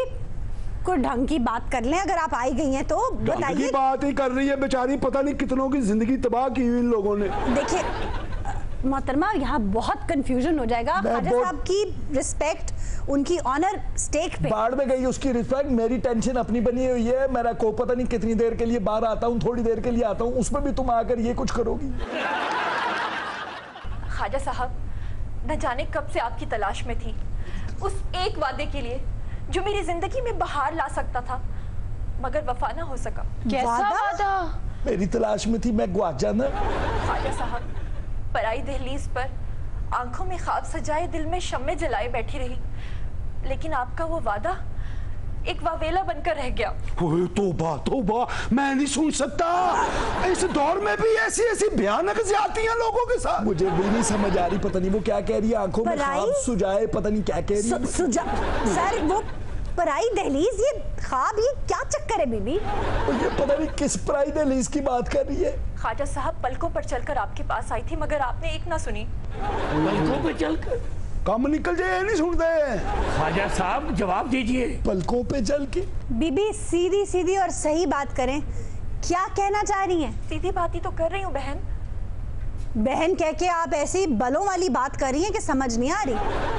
Speaker 1: को ढंग की बात कर लें, अगर आप आई गई हैं तो बताइए।
Speaker 2: की बात ही कर रही है बेचारी, पता नहीं कितनों की जिंदगी तबाह की हुई इन लोगों ने।
Speaker 1: देखिए मोहतरमा, यहाँ बहुत कंफ्यूजन हो जाएगा। ख्वाजा साहब की रिस्पेक्ट, उनकी ऑनर स्टेक पे
Speaker 13: बाढ़ में गई, उसकी रिस्पेक्ट। मेरी टेंशन अपनी बनी हुई है। मेरा को पता नहीं कितनी देर के लिए बाहर आता हूँ, थोड़ी देर के लिए आता हूँ, उसमें भी तुम आकर ये कुछ करोगी।
Speaker 7: ख्वाजा साहब न जाने कब से आपकी तलाश में थी, उस एक वादे के लिए जो मेरी जिंदगी में बहार ला सकता था, मगर वफा ना हो सका।
Speaker 10: कैसा वादा?
Speaker 13: मेरी तलाश में थी, मैं गुआच जाना।
Speaker 7: ख्वाजा साहब, पराई दहलीज पर आंखों में ख्वाब सजाए, दिल में शम्मे जलाए बैठी रही, लेकिन आपका वो वादा एक वावेला बनकर रह गया।
Speaker 13: ओए तौबा तौबा, मैं नहीं सुन सकता। इस दौर में भी ऐसी ऐसी भयानक ज्यादतियां लोगों के साथ। मुझे भी नहीं समझ आ रही, पता नहीं वो क्या कह रही है, आंखों में ख्वाब सुजाए, पता नहीं क्या कह रही है।
Speaker 1: सर वो पराई दहलीज, ये ख्वाब, ये क्या चक्कर है बीबी?
Speaker 13: ये पता नहीं किस पराई दहलीज की बात कर रही है।
Speaker 7: ख्वाजा साहब, पलकों पर चलकर आपके पास आई थी, मगर आपने एक ना सुनी।
Speaker 12: पलकों पे चलकर
Speaker 13: कम निकल जाए, नहीं सुनते।
Speaker 12: ख्वाजा साहब जवाब दीजिए।
Speaker 13: पलकों पे चल के।
Speaker 1: बीबी सीधी सीधी और सही बात करें, क्या कहना चाह रही हैं?
Speaker 7: सीधी बात ही तो कर रही हूँ बहन।
Speaker 1: बहन कह के आप ऐसी बलों वाली बात कर रही हैं कि समझ नहीं आ रही।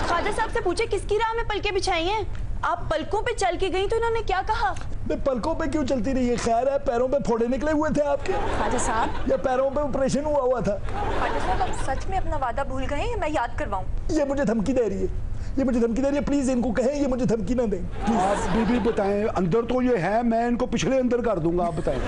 Speaker 10: ख्वाजा साहब से पूछे किसकी राह में पलके बिछाई हैं? आप पलकों पे चल के गई तो इन्होंने क्या कहा?
Speaker 13: मैं पलकों पे क्यों चलती रही है? खैर है, पैरों पे फोड़े निकले हुए थे आपके?
Speaker 1: ख्वाजा साहब,
Speaker 13: या पैरों पे ऑपरेशन हुआ था?
Speaker 7: ख्वाजा साहब, आप सच में अपना वादा भूल गए हैं? मैं याद करवाऊं?
Speaker 13: ये मुझे धमकी दे रही है, ये मुझे धमकी दे रही है। प्लीज इनको कहें ये मुझे धमकी ना दें।
Speaker 4: आप बीबी बताएं, अंदर तो ये है, मैं इनको पिछले अंदर कर दूंगा, आप बताएं।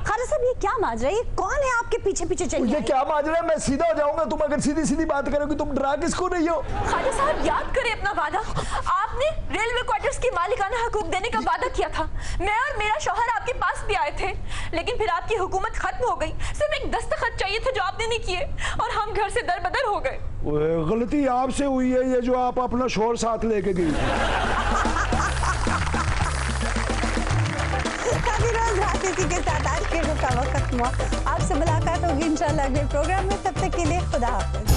Speaker 1: ख्वाजा साहब, ये क्या माजरा है? ये कौन है आपके पीछे पीछे चली?
Speaker 13: ये क्या माजरा है? मैं सीधा हो जाऊंगा, तुम अगर सीधी सीधी बात करोगी। तुम डरा किसको रही हो?
Speaker 7: ख्वाजा साहब, याद करें अपना वादा। आपने रेलवे क्वार्टर्स की मालिकाना हकूक देने का वादा किया था। मैं और मेरा शौहर आपके पास भी आए थे, लेकिन फिर आपकी हुकूमत खत्म हो गई। सिर्फ एक दस्तखत चाहिए थे जो आपने नहीं किए, और हम घर से दरबदर हो गए।
Speaker 4: गलती आपसे हुई है, ये जो आप अपना शोर साथ लेके गई।
Speaker 1: इसी के साथ आज के शो का वक्त हुआ। आपसे मुलाकात होगी इंशाल्लाह अगले प्रोग्राम में। तब तक के लिए खुदा हाफिज।